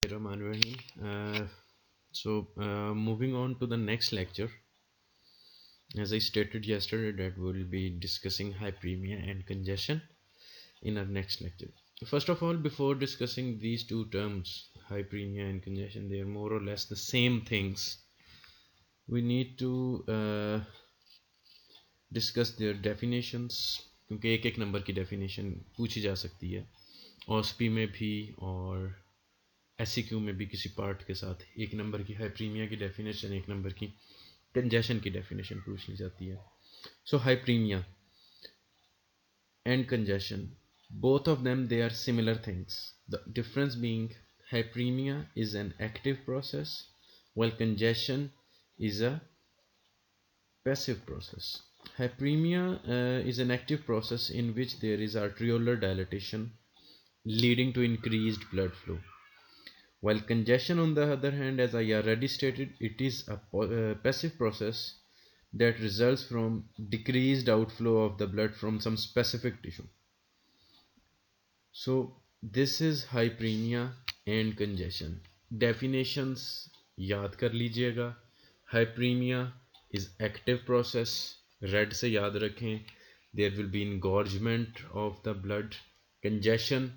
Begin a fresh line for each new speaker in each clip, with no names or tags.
Moving on to the next lecture, as I stated yesterday that we will be discussing hyperemia and congestion in our next lecture. First of all, before discussing these two terms, hyperemia and congestion, they are more or less the same things. We need to discuss their definitions, क्योंकि एक एक number की definition पूछी जा सकती है OSPI में भी और SCQ में भी किसी पार्ट के साथ एक नंबर की हाइप्रीमिया की डेफिनेशन, एक नंबर की कंजेशन की डेफिनेशन पूछ ली जाती है. So hyperemia and congestion, both of them, they are similar things. The difference being hyperemia is an active process while congestion is a passive process. Hyperemia is an active process in which there is arteriolar dilatation leading to increased blood flow. While congestion, on the other hand, as I already stated, it is a passive process that results from decreased outflow of the blood from some specific tissue. So this is hyperemia and congestion. Definitions याद कर लीजिएगा. Hyperemia is active process. Red से याद रखें. There will be engorgement of the blood. Congestion,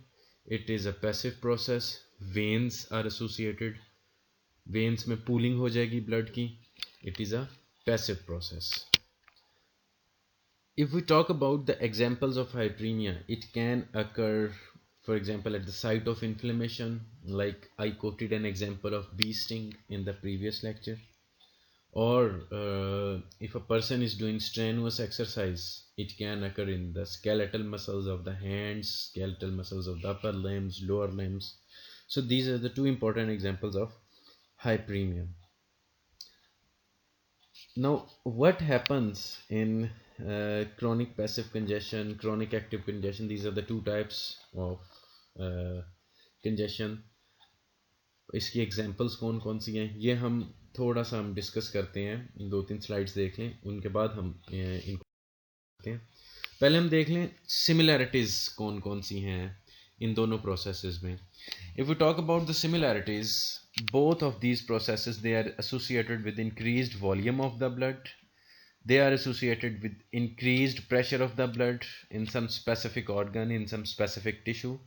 it is a passive process. Veins are associated. Veins में pooling हो जाएगी blood की. It is a passive process. If we talk about the examples of hyperemia, it can occur, for example, at the site of inflammation, like I quoted an example of bee sting in the previous lecture. Or if a person is doing strenuous exercise, it can occur in the skeletal muscles of the hands, skeletal muscles of the upper limbs, lower limbs. So these are the two important examples of hyperemia. Now, what happens in chronic passive congestion, chronic active congestion? These are the two types of congestion. इसकी examples कौन कौन सी हैं ये हम थोड़ा सा हम discuss करते हैं. 2-3 स्लाइड्स देख लें, उनके बाद हम इनको करते हैं. पहले हम देख लें सिमिलैरिटीज़ कौन कौन सी हैं इन दोनों प्रोसेसेस में. If we talk about the similarities, both of these processes, they are associated with increased volume of the blood. They are associated with increased pressure of the blood in some specific organ, in some specific tissue.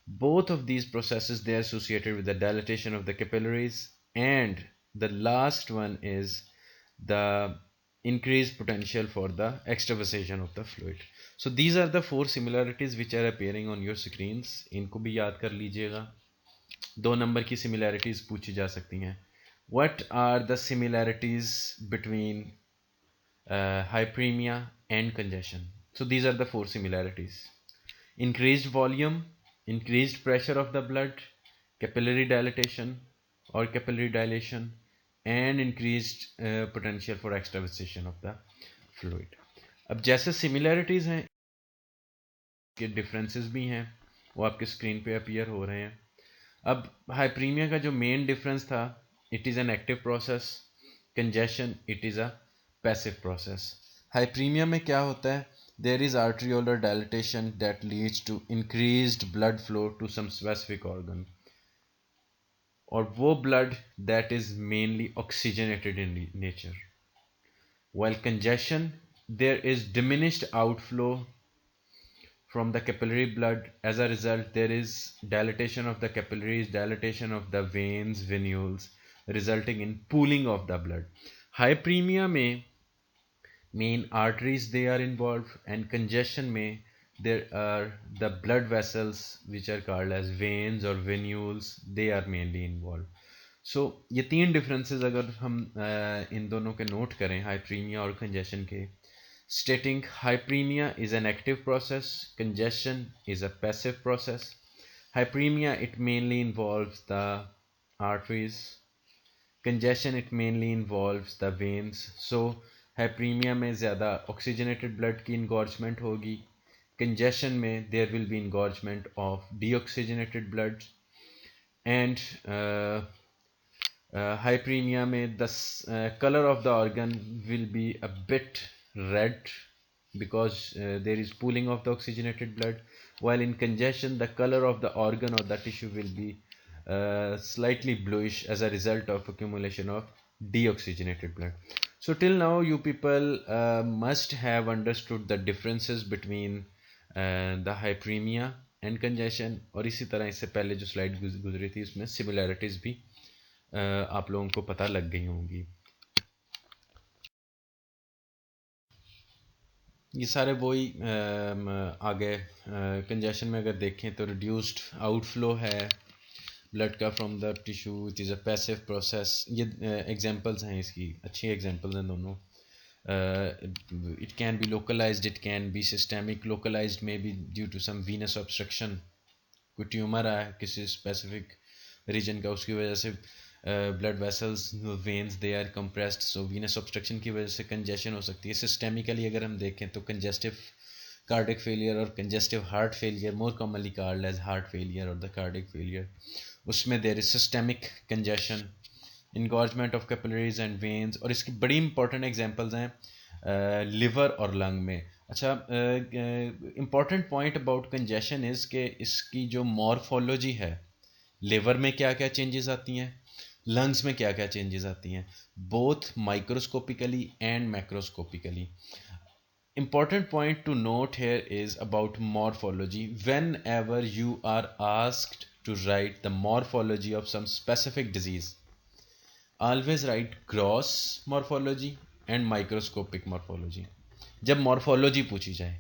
Both of these processes, they are associated with the dilatation of the capillaries, and the last one is the increased potential for the extravasation of the fluid. So these are the four similarities which are appearing on your screens. इनको भी याद कर लीजिएगा. 2 number की similarities पूछी जा सकती हैं. What are the similarities between hyperemia and congestion? So these are the four similarities: increased volume, increased pressure of the blood, capillary dilatation or capillary dilation, and increased potential for extravasation of the fluid. अब जैसे similarities हैं के differences भी हैं, वो आपके screen पे appear हो रहे हैं. अब हाइपरीमिया का जो मेन डिफरेंस था, it is an active process. Congestion, it is a passive process. Hyperaemia में क्या होता है? There is arteriolar dilatation that leads to increased blood flow to some specific organ, और वो blood that is mainly oxygenated in nature. While congestion, there is diminished outflow from the capillary blood. As a result, there is dilatation of the capillaries, dilatation of the veins, venules, resulting in pooling of the blood. Hyperemia में main arteries they are involved, and congestion में there are the blood vessels which are called as veins or venules, they are mainly involved. So ये तीन differences अगर हम इन दोनों के note करें, hyperemia और congestion के, stating hyperemia is an active process, congestion is a passive process. Hyperemia, it mainly involves the arteries. Congestion, it mainly involves the veins. So hyperemia में ज़्यादा oxygenated blood की engorgement होगी. Congestion में there will be engorgement of deoxygenated blood. And hyperemia में the color of the organ will be a bit red because there is pooling of the oxygenated blood, while in congestion the color of the organ or the tissue will be slightly bluish as a result of accumulation of deoxygenated blood. So till now you people must have understood the differences between the hypremia and congestion, और इसी तरह इससे पहले जो slide गुजरी थी उसमें similarities भी आप लोगों को पता लग गई होंगी. ये सारे वही आगे कंजेशन में अगर देखें तो रिड्यूस्ड आउटफ्लो है ब्लड का from the tissue, it is a passive process. ये एग्जांपल्स हैं इसकी, अच्छी एग्जांपल्स हैं दोनों. It can be localized, it can be systemic. Localized may be due to some venous obstruction, कोई ट्यूमर है किसी स्पेसिफिक रीजन का, उसकी वजह से blood vessels veins they are compressed, so venous obstruction की वजह से कंजेशन हो सकती है. सिस्टेमिकली अगर हम देखें तो कंजेस्टिव कार्डिक फेलियर और congestive heart failure, more commonly called as heart failure और द कार्डिक फेलियर, उसमें there is systemic congestion, engorgement of capillaries and veins. और इसकी बड़ी इंपॉर्टेंट एग्जांपल्स हैं लिवर और लंग में. अच्छा, important point about congestion is कि इसकी जो मॉर्फोलॉजी है, लिवर में क्या क्या चेंजेस आती हैं, लंग्स में क्या क्या चेंजेस आती हैं, both microscopically and macroscopically. Important point to note here is about morphology. Whenever you are asked to write the morphology of some specific disease, always write gross morphology and microscopic morphology. जब morphology पूछी जाए,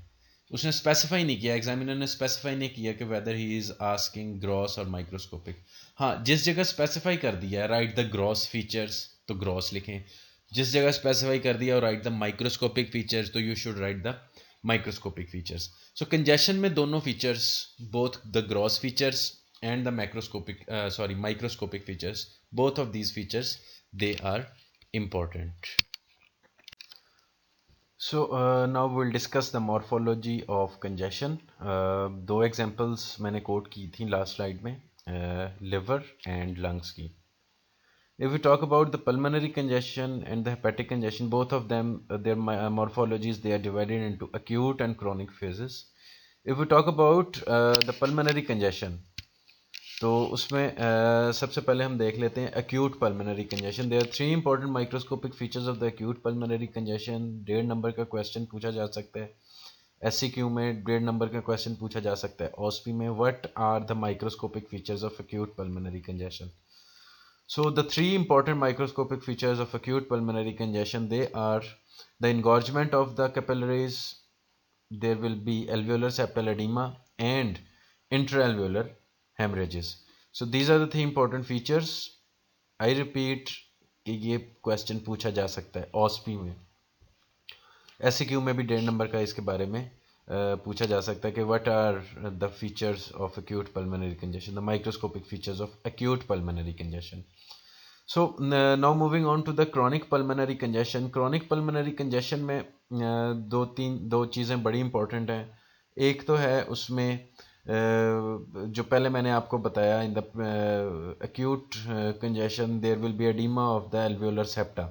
उसने specify नहीं किया, examiner ने specify नहीं किया कि weather he is asking gross और माइक्रोस्कोपिक. हाँ, जिस जगह स्पेसिफाई कर दिया राइट द ग्रॉस फीचर्स तो ग्रॉस लिखें, जिस जगह स्पेसिफाई कर दिया और राइट द माइक्रोस्कोपिक फीचर्स तो you should write the microscopic features. So congestion में दोनों features, both the gross features and the microscopic features, both of these features, they are important. So now we'll discuss the morphology of congestion. दो examples मैंने quote की थी last slide में, liver and lungs की. If we talk about the pulmonary congestion and the hepatic congestion, both of them, their morphologies, they are divided into acute and chronic phases. If we talk about the pulmonary congestion, तो उसमें सबसे पहले हम देख लेते हैं acute pulmonary congestion. There are three important microscopic features of the acute pulmonary congestion. 1.5 number का question पूछा जा सकता है, SCQ में 1.5 नंबर का क्वेश्चन पूछा जा सकता है, OSP में. What are the microscopic features of acute pulmonary congestion? So the three important microscopic features of acute pulmonary congestion, they are the engorgement of the capillaries, there will be alveolar septal edema and intraalveolar hemorrhages. So these are the three important features. I repeat कि ये question पूछा जा सकता है OSP में, SCQ में भी 1.5 number का इसके बारे में पूछा जा सकता है कि what are the features of acute pulmonary congestion, the microscopic features of acute pulmonary congestion. So now moving on to the chronic pulmonary congestion. Chronic pulmonary congestion में दो चीज़ें बड़ी इंपॉर्टेंट हैं. एक तो है उसमें जो पहले मैंने आपको बताया, in the acute congestion there will be edema of the alveolar septa.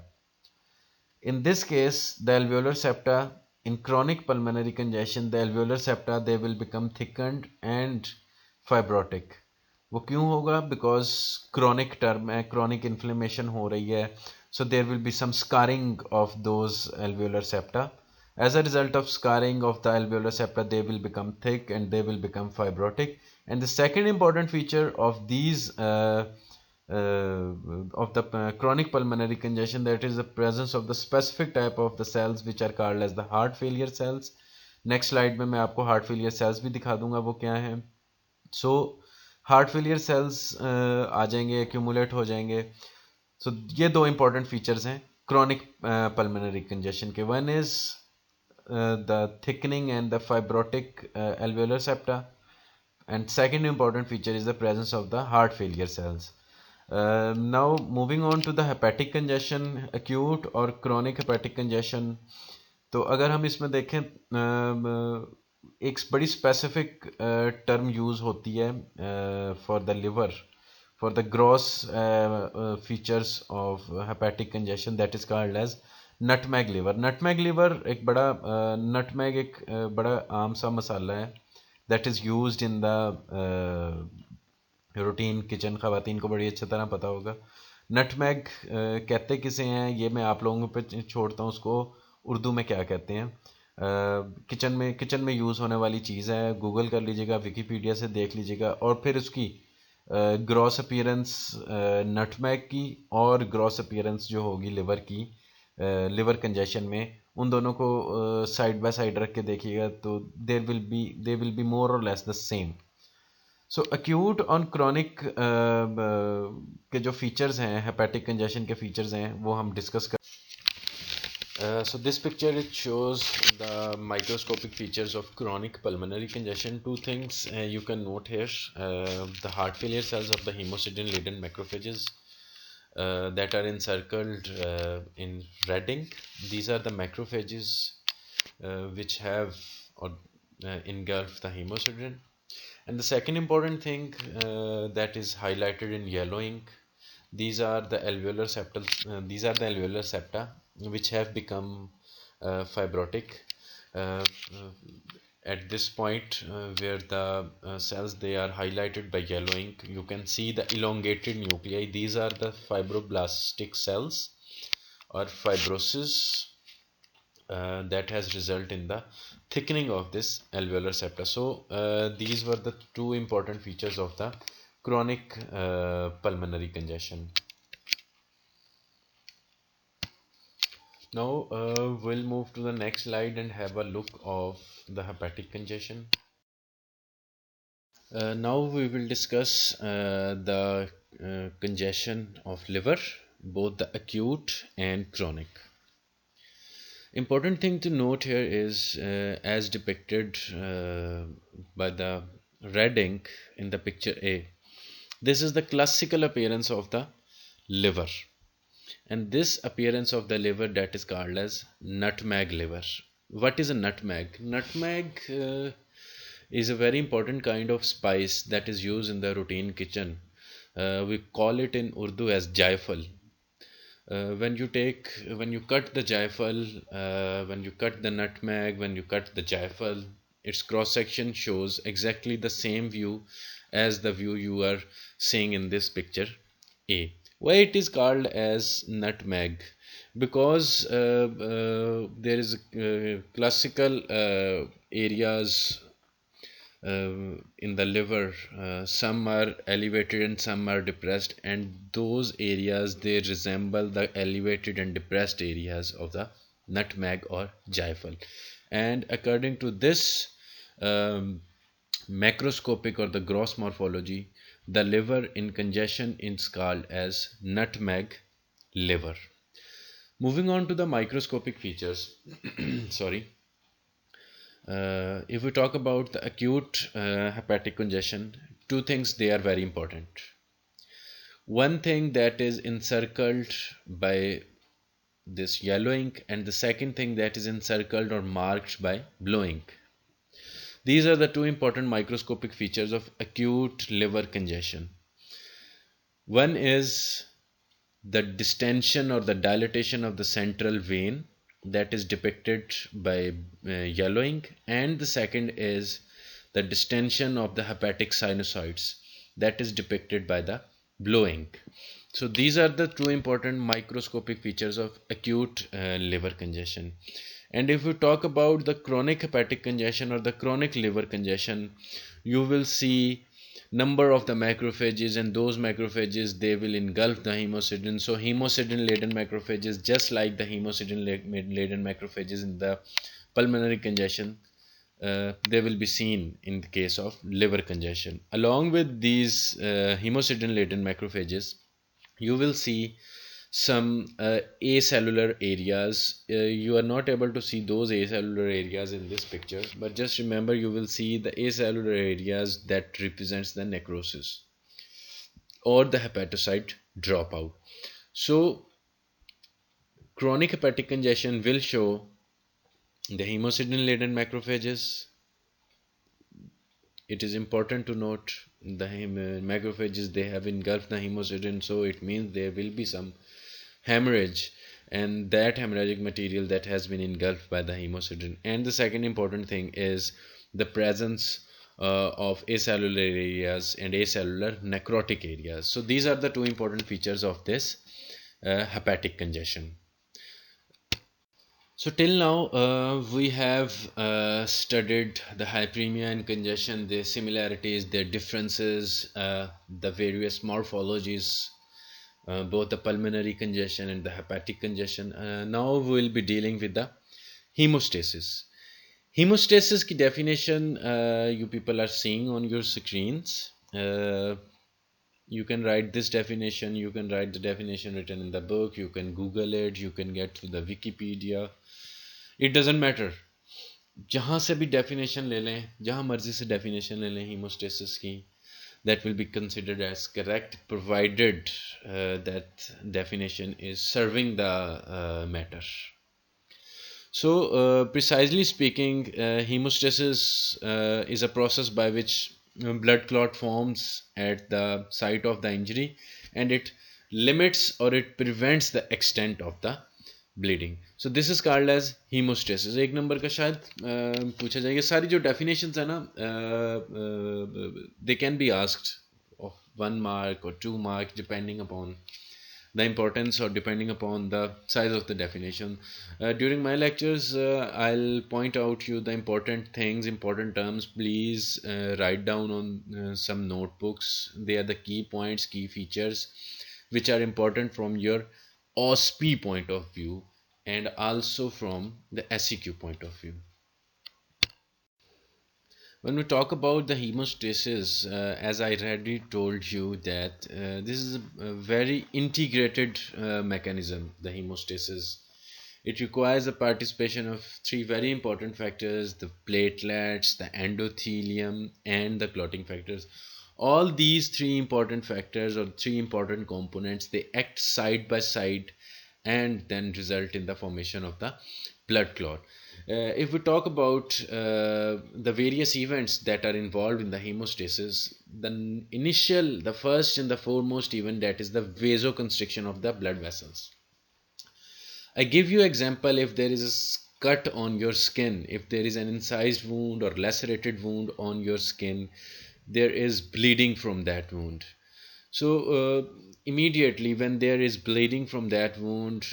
In this case, the alveolar septa, in chronic pulmonary congestion, the alveolar septa, they will become thickened and fibrotic. वो क्यों होगा? Because chronic term है, chronic inflammation हो रही है, so there will be some scarring of those alveolar septa. As a result of scarring of the alveolar septa, they will become thick and they will become fibrotic. And the second important feature of these chronic pulmonary congestion, that is the presence of the specific type of the cells which are called as the heart failure cells. Next slide में मैं आपको heart failure cells भी दिखा दूंगा वो क्या हैं. So heart failure cells आ जाएंगे, accumulate हो जाएंगे. So ये दो important features हैं chronic pulmonary congestion के. One is the thickening and the fibrotic alveolar septa, and second important feature is the presence of the heart failure cells. Now moving on to the hepatic congestion, acute और chronic hepatic congestion. तो अगर हम इसमें देखें एक बड़ी specific term use होती है for the liver, for the gross features of hepatic congestion, that is called as nutmeg liver. Nutmeg liver एक बड़ा नटमैग एक बड़ा आम सा मसाला है that is used in the routine kitchen ख़वातीन को बड़ी अच्छी तरह पता होगा। नटमैग कहते किसे हैं ये मैं आप लोगों पे छोड़ता हूँ, उसको उर्दू में क्या कहते हैं। किचन में यूज़ होने वाली चीज़ है, गूगल कर लीजिएगा, विकीपीडिया से देख लीजिएगा, और फिर उसकी ग्रॉस अपीयरेंस नटमैग की और ग्रॉस अपीयरेंस जो होगी लिवर की, लिवर कंजेशन में, उन दोनों को साइड बाय साइड रख के देखिएगा तो दे विल बी मोर और less the same. So acute और क्रॉनिक के जो फीचर्स हैं, हेपेटिक कंजेशन के फीचर्स हैं, वो हम डिस्कस कर। So this picture it shows the microscopic features of chronic pulmonary congestion. Two things you can note here: the heart failure cells of the hemosiderin-laden macrophages that are encircled in red ink. These are the macrophages which have or engulf the hemosiderin. And the second important thing that is highlighted in yellow ink, these are the alveolar septa which have become fibrotic. Uh, at this point where the cells they are highlighted by yellow ink, you can see the elongated nuclei. These are the fibroblastic cells or fibrosis that has resulted in the thickening of this alveolar septa. So these were the two important features of the chronic pulmonary congestion. Now we'll move to the next slide and have a look of the hepatic congestion. Now we will discuss the congestion of liver, both the acute and chronic. Important thing to note here is as depicted by the red ink in the picture A. This is the classical appearance of the liver, and this appearance of the liver that is called as nutmeg liver. What is a nutmeg? Nutmeg is a very important kind of spice that is used in the routine kitchen. We call it in Urdu as jaifal. When you cut the jaifal, when you cut the nutmeg, when you cut the jaifal, its cross section shows exactly the same view as the view you are seeing in this picture A. Why it is called as nutmeg? Because there is classical areas in the liver, some are elevated and some are depressed, and those areas they resemble the elevated and depressed areas of the nutmeg or jaifal. And according to this macroscopic or the gross morphology, the liver in congestion is called as nutmeg liver. Moving on to the microscopic features. Sorry. If we talk about the acute hepatic congestion, two things they are very important. One thing that is encircled by this yellow ink, and the second thing that is encircled or marked by blue ink. These are the two important microscopic features of acute liver congestion. One is the distension or the dilatation of the central vein that is depicted by yellow ink, and the second is the distension of the hepatic sinusoids that is depicted by the blue ink. So these are the two important microscopic features of acute liver congestion. And if we talk about the chronic hepatic congestion or the chronic liver congestion, you will see number of the macrophages, and those macrophages they will engulf the hemosiderin. So hemosiderin laden macrophages, just like the hemosiderin laden macrophages in the pulmonary congestion, they will be seen in the case of liver congestion. Along with these hemosiderin laden macrophages, you will see some acellular areas. You are not able to see those acellular areas in this picture, but just remember you will see the acellular areas that represents the necrosis or the hepatocyte dropout. So chronic hepatic congestion will show the hemosiderin laden macrophages. It is important to note the macrophages they have engulfed the hemosiderin, so it means there will be some hemorrhage, and that hemorrhagic material that has been engulfed by the hemosiderin. And the second important thing is the presence of acellular areas and acellular necrotic areas. So these are the two important features of this hepatic congestion. So till now we have studied the hypremia and congestion, their similarities, their differences, the various morphologies, both the pulmonary congestion and the hepatic congestion. Now we will be dealing with the hemostasis. Hemostasis की definition you people are seeing on your screens. You can write this definition, you can write the definition written in the book, you can Google it, you can get to the Wikipedia. It doesn't matter. जहाँ से भी definition ले लें, जहाँ मर्जी से definition ले लें hemostasis की, that will be considered as correct provided that definition is serving the matter. So precisely speaking, hemostasis is a process by which blood clot forms at the site of the injury, and it limits or it prevents the extent of the bleeding. So this is called as hemostasis. एक number का शायद पूछा जाएगा. सारी जो definitions है ना, they can be asked of 1 mark or 2 marks depending upon the importance or depending upon the size of the definition. During my lectures, I'll point out you the important things, important terms. Please write down on some notebooks. They are the key points, key features, which are important from your OSP point of view and also from the SEQ point of view. When we talk about the hemostasis, as I already told you that this is a very integrated mechanism, the hemostasis. It requires the participation of three very important factors: the platelets, the endothelium, and the clotting factors. All these three important factors or three important components, they act side by side and then result in the formation of the blood clot. If we talk about the various events that are involved in the hemostasis, the first and the foremost event, that is the vasoconstriction of the blood vessels. I give you example. If there is a cut on your skin, if there is an incised wound or lacerated wound on your skin, there is bleeding from that wound. So immediately when there is bleeding from that wound,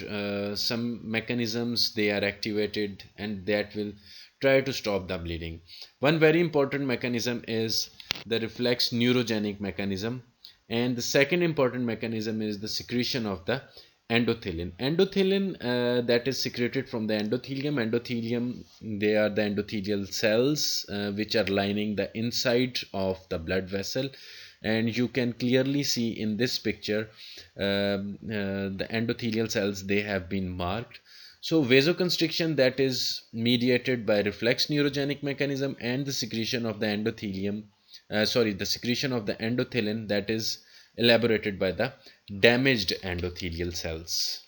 some mechanisms they are activated and that will try to stop the bleeding. One very important mechanism is the reflex neurogenic mechanism, and the second important mechanism is the secretion of the endothelin. Endothelin that is secreted from the endothelium. Endothelium, they are the endothelial cells which are lining the inside of the blood vessel, and you can clearly see in this picture the endothelial cells, they have been marked. So vasoconstriction, that is mediated by reflex neurogenic mechanism, and the secretion of the endothelium, the secretion of the endothelin, that is elaborated by the damaged endothelial cells.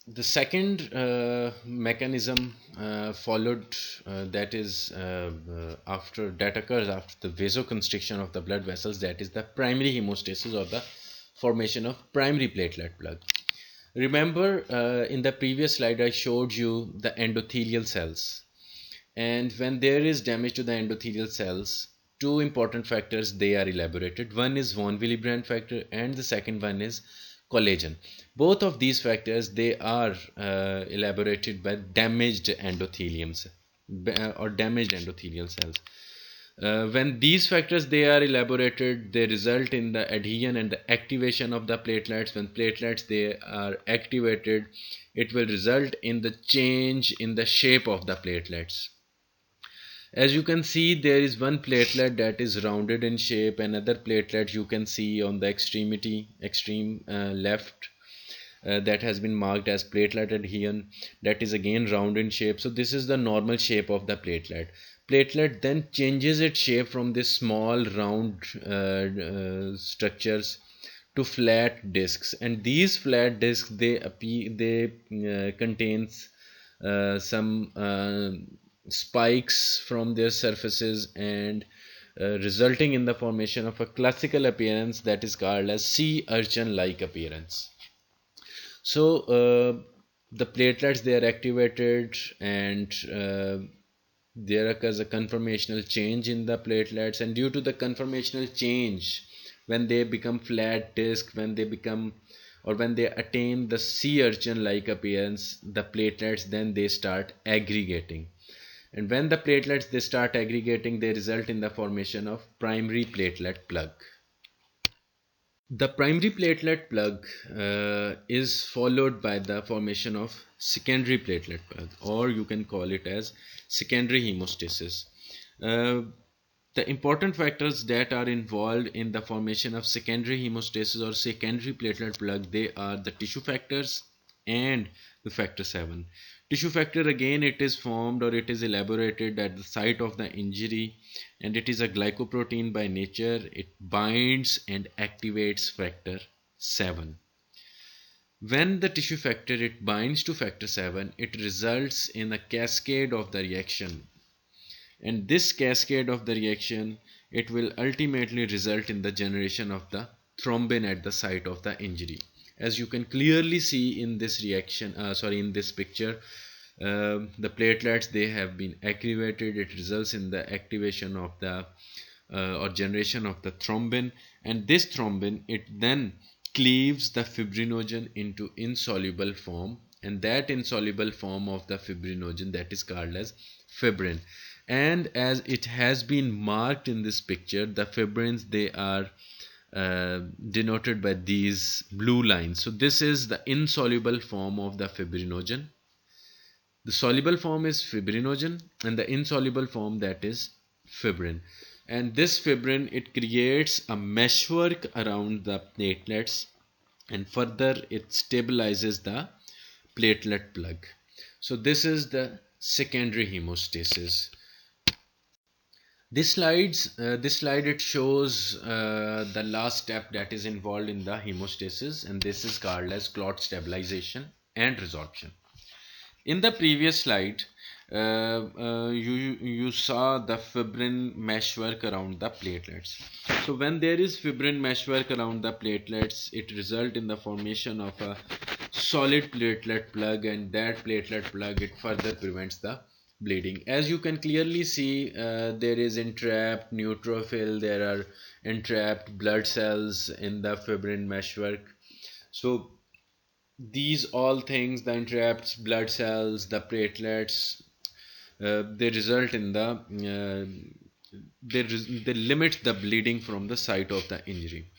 The second mechanism followed, that is that occurs after the vasoconstriction of the blood vessels, that is the primary hemostasis or the formation of primary platelet plug. Remember in the previous slide I showed you the endothelial cells, and when there is damage to the endothelial cells, two important factors they are elaborated. One is von Willebrand factor and the second one is collagen. Both of these factors they are elaborated by damaged endotheliums or damaged endothelial cells. When these factors they are elaborated, they result in the adhesion and the activation of the platelets. When platelets they are activated, it will result in the change in the shape of the platelets. As you can see, there is one platelet that is rounded in shape, another platelet you can see on the extreme left, that has been marked as platelet adhesion, that is again round in shape. So this is the normal shape of the platelet. Platelet then changes its shape from this small round structures to flat discs, and these flat discs they contains some spikes from their surfaces, and resulting in the formation of a classical appearance that is called as sea urchin like appearance. So the platelets they are activated, and there occurs a conformational change in the platelets, and due to the conformational change, when they become flat disc, when they become or when they attain the sea urchin like appearance, the platelets then they start aggregating, and when the platelets they start aggregating, they result in the formation of primary platelet plug. The primary platelet plug is followed by the formation of secondary platelet plug, or you can call it as secondary hemostasis. Uh, the important factors that are involved in the formation of secondary hemostasis or secondary platelet plug, they are the tissue factors and the factor 7. Tissue factor, again, it is formed or it is elaborated at the site of the injury, and it is a glycoprotein by nature. It binds and activates factor 7. When the tissue factor it binds to factor 7, it results in a cascade of the reaction, and this cascade of the reaction, it will ultimately result in the generation of the thrombin at the site of the injury. As you can clearly see in this reaction, in this picture, the platelets they have been activated. It results in the activation of the or generation of the thrombin, and this thrombin it then cleaves the fibrinogen into insoluble form, and that insoluble form of the fibrinogen, that is called as fibrin. And as it has been marked in this picture, the fibrins they are denoted by these blue lines. So this is the insoluble form of the fibrinogen. The soluble form is fibrinogen, and the insoluble form, that is fibrin. And this fibrin it creates a meshwork around the platelets, and further it stabilizes the platelet plug. So this is the secondary hemostasis. This slide it shows the last step that is involved in the hemostasis, and this is called as clot stabilization and resorption. In the previous slide, you saw the fibrin meshwork around the platelets. So when there is fibrin meshwork around the platelets, it results in the formation of a solid platelet plug, and that platelet plug it further prevents the bleeding. As you can clearly see, there is entrapped neutrophil, there are entrapped blood cells in the fibrin meshwork. So these all things, the entrapped blood cells, the platelets, they result in they limit the bleeding from the site of the injury.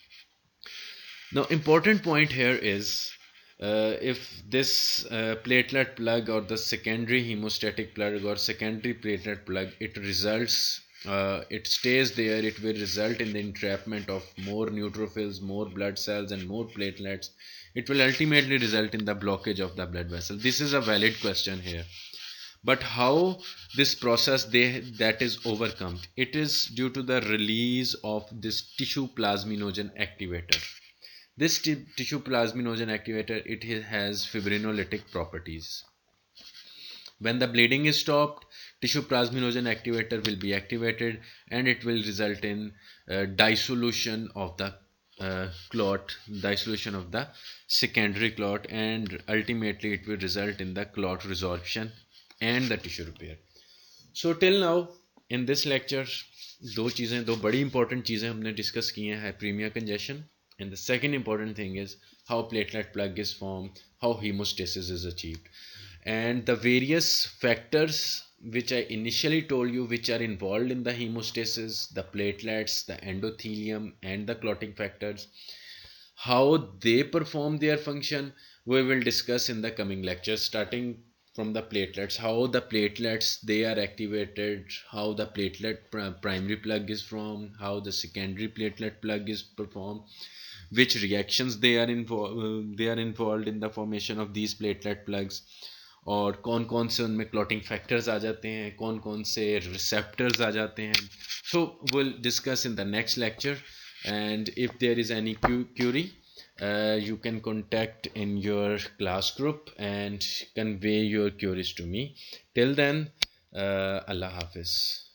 Now, important point here is if this platelet plug or the secondary hemostatic plug or secondary platelet plug, it stays there, it will result in the entrapment of more neutrophils, more blood cells, and more platelets. It will ultimately result in the blockage of the blood vessel. This is a valid question here. But how this process that is overcome? It is due to the release of this tissue plasminogen activator. This tissue plasminogen activator, it has fibrinolytic properties. When the bleeding is stopped, tissue plasminogen activator will be activated, and it will result in dissolution of the clot, dissolution of the secondary clot, and ultimately it will result in the clot resorption and the tissue repair. So till now in this lecture, दो बड़ी important चीज़ें हमने discuss की हैं, hypremia, congestion, and the second important thing is how platelet plug is formed, how hemostasis is achieved, and the various factors which I initially told you which are involved in the hemostasis, the platelets, the endothelium, and the clotting factors, how they perform their function, we will discuss in the coming lectures, starting from the platelets, how the platelets they are activated, how the platelet primary plug is formed, how the secondary platelet plug is performed, which reactions they are involved in the formation of these platelet plugs, और कौन कौन से उनमें clotting factors आ जाते हैं, कौन कौन से receptors आ जाते हैं. So we'll discuss in the next lecture, and if there is any query, you can contact in your class group and convey your queries to me. Till then, Allah Hafiz.